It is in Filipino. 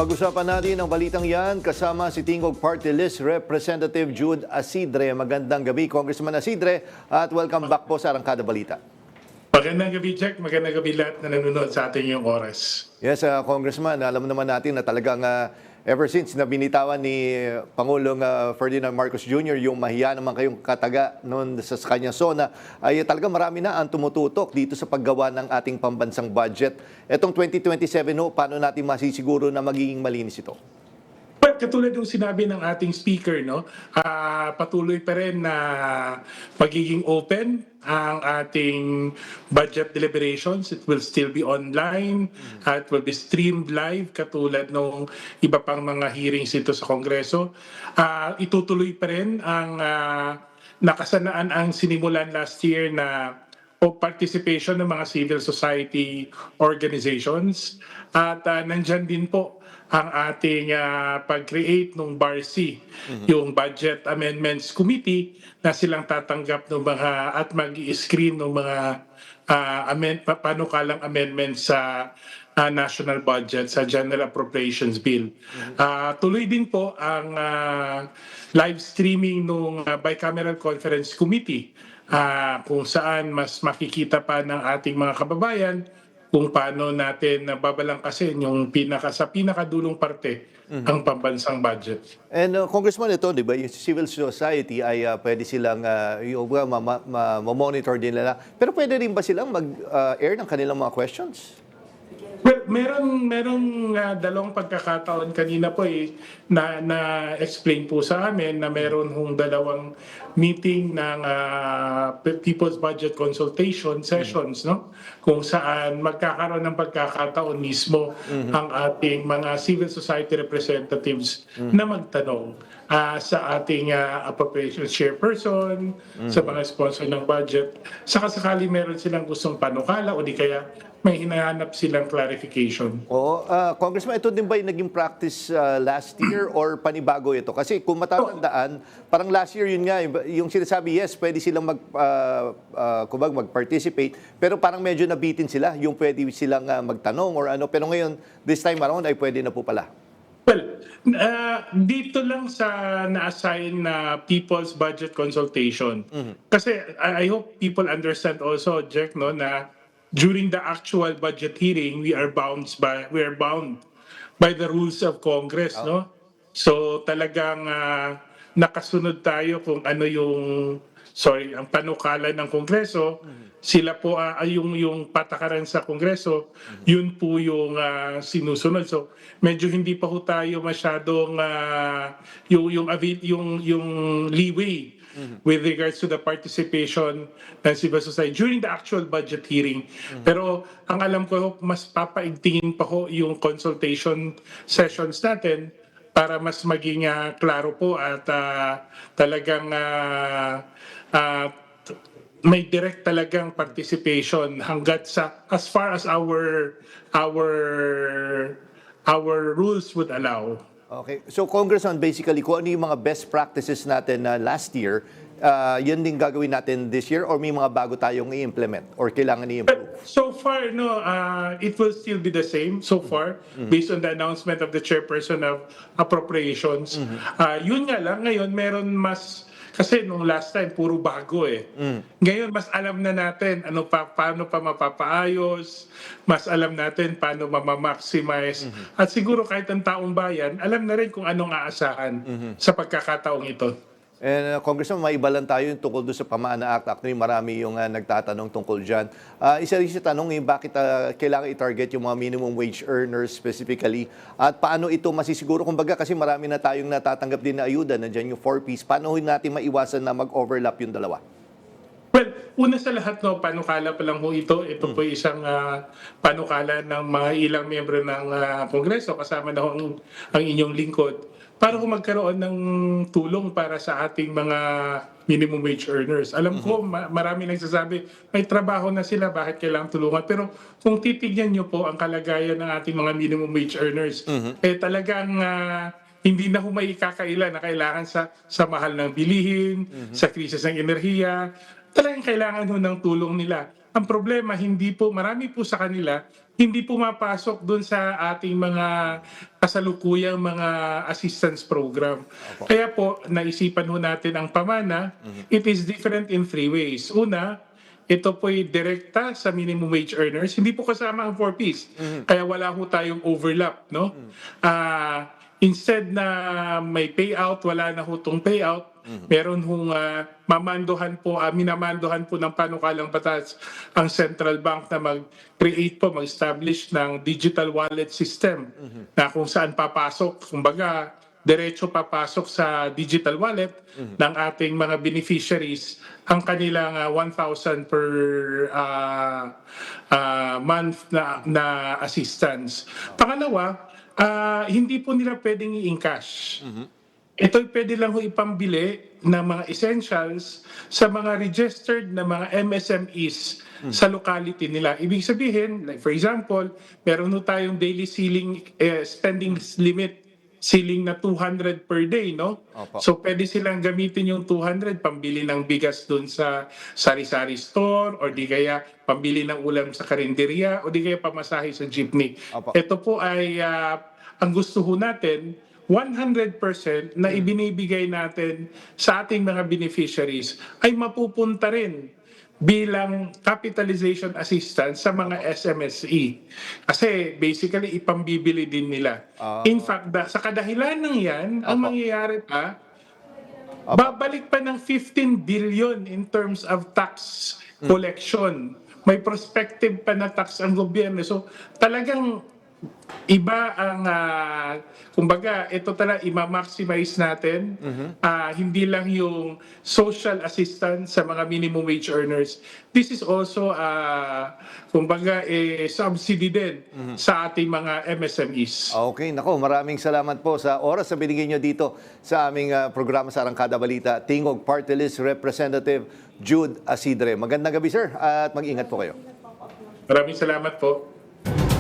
Pag-usapan natin ang balitang yan kasama si Tingog Party List Representative Jude Asidre. Magandang gabi, Congressman Asidre, at welcome back po sa Arangkada Balita. Magandang gabi, Jack. Magandang gabi lahat na nanonood sa ating yung oras. Yes, Congressman, alam naman natin na talagang ever since na binitawan ni Pangulong Ferdinand Marcos Jr. yung mahiya naman kayong kataga noon sa kanyang zona, ay talaga marami na ang tumututok dito sa paggawa ng ating pambansang budget. Etong 2027, paano natin masisiguro na magiging malinis ito? But katulad yung sinabi ng ating speaker, no, patuloy pa rin na magiging open ang ating budget deliberations. It will still be online. It will be streamed live katulad ng iba pang mga hearings ito sa Kongreso. Itutuloy pa rin ang nakasanaan ang sinimulan last year na o participation ng mga civil society organizations. At nandyan din po ang ating pag-create ng BARC, yung Budget Amendments Committee, na silang tatanggap ng mga at mag-i-screen ng mga panukalang amendments sa national budget, sa General Appropriations Bill. Tuloy din po ang live streaming ng Bicameral Conference Committee, kung saan mas makikita pa ng ating mga kababayan kung paano natin babalangkasin yung sa pinakadulong parte ang pambansang budget. And Congressman, ito, di ba, yung civil society ay pwede silang ma-monitor din nila. Pero pwede rin ba silang mag-air ng kanilang mga questions? Well, merong dalawang pagkakataon kanina po na-explain po sa amin na meron hong dalawang meeting ng People's Budget Consultation Sessions, no? Kung saan magkakaroon ng pagkakataon mismo ang ating mga civil society representatives na magtanong sa ating appropriations chairperson, sa mga sponsor ng budget. Saka sakali meron silang gustong panukala o di kaya may hinahanap silang clarification. Oo. Congressman, ito din ba yung naging practice last year or panibago ito? Kasi kung matatandaan, parang last year yun nga, yung sinasabi, yes, pwede silang mag-participate, pero parang medyo nabitin sila, yung pwede silang magtanong or ano. Pero ngayon, this time around, ay pwede na po pala. Well, dito lang sa na-assign na People's Budget Consultation. Kasi I hope people understand also, Jack, no, na during the actual budget hearing, we are bound by the rules of Congress, no? So talagang nakasunod tayo kung ano ang panukala ng Kongreso. Sila po yung patakaran sa Kongreso, yun po yung sinusunod. So medyo hindi pa ho tayo masyadong yung leeway with regards to the participation ng civil society during the actual budget hearing. Pero ang alam ko, mas papaigtingin pa ho yung consultation sessions natin para mas maging klaro po at talagang may direct talagang participation hanggat sa as far as our rules would allow. Okay. So, Congressman, basically, kung ano yung mga best practices natin na last year, yun din gagawin natin this year or may mga bago tayong i-implement or kailangan i-improve? So far, no, it will still be the same so far based on the announcement of the chairperson of appropriations. Yun nga lang, ngayon meron mas. Kasi nung last time, puro bago eh. Ngayon, mas alam na natin paano pa mapapaayos, mas alam natin paano mamamaximize. At siguro kahit ang taong bayan, alam na rin kung anong aasahan sa pagkakataong ito. And Congressman, may iba lang tayo yung tungkol doon sa Pamana Act. Actually, marami yung nagtatanong tungkol dyan. Isa rin sa tanong bakit kailangan i-target yung mga minimum wage earners specifically at paano ito masisiguro? Kumbaga kasi marami na tayong natatanggap din na ayuda, nandiyan yung 4Ps. Paano natin maiwasan na mag-overlap yung dalawa? Well, una sa lahat, no, panukala pa lang ho ito. Ito po isang panukala ng mga ilang miyembro ng Kongreso, kasama na ho ang inyong lingkod, para kung magkaroon ng tulong para sa ating mga minimum wage earners. Alam ko, marami nagsasabi, may trabaho na sila, bakit kailangan tulungan? Pero kung titignan nyo po ang kalagayan ng ating mga minimum wage earners, talagang hindi na ho may ikakaila na kailangan sa mahal ng bilihin, sa krisis ng enerhiya. Talagang kailangan ho ng tulong nila. Ang problema, marami po sa kanila, hindi pumapasok dun sa ating mga kasalukuyang mga assistance program. Kaya po, naisipan ho natin ang pamana, it is different in 3 ways. Una, ito po'y direkta sa minimum wage earners, hindi po kasama ang 4Ps. Kaya wala ho tayong overlap, no? Instead na may payout, wala na ho itong payout. Meron hong minamandohan po ng panukalang batas ang central bank na mag-create po, mag-establish ng digital wallet system na kung saan papasok, kumbaga, diretso papasok sa digital wallet ng ating mga beneficiaries ang kanilang 1,000 per month na assistance. Pangalawa, hindi po nila pwedeng i-encash. Ito'y pwede lang ho ipambili ng mga essentials sa mga registered na mga MSMEs sa locality nila. Ibig sabihin, like for example, meron ho tayong daily spending limit ceiling na 200 per day, no? Opo. So pwede silang gamitin yung 200 pambili ng bigas dun sa sari-sari store or di kaya pambili ng ulam sa karinderya o di kaya pamasahe sa jeepney. Opo. Ito po ay ang gusto ho natin 100% na ibinibigay natin sa ating mga beneficiaries ay mapupunta rin bilang capitalization assistance sa mga SMSE. Kasi basically ipambibili din nila. In fact, sa kadahilan ng yan, ang mangyayari pa, babalik pa ng 15 billion in terms of tax collection. May prospective pa na tax ang gobyerno. So talagang iba ang, kumbaga, ito talaga i-maximize natin. Hindi lang yung social assistance sa mga minimum wage earners. This is also, kumbaga, subsidy din sa ating mga MSMEs. Okay, nako, maraming salamat po sa oras na binigay nyo dito sa aming programa sa Arangkada Balita. Tingog Party List Representative Jude Asidre. Magandang gabi, sir, at mag-ingat po kayo. Maraming salamat po.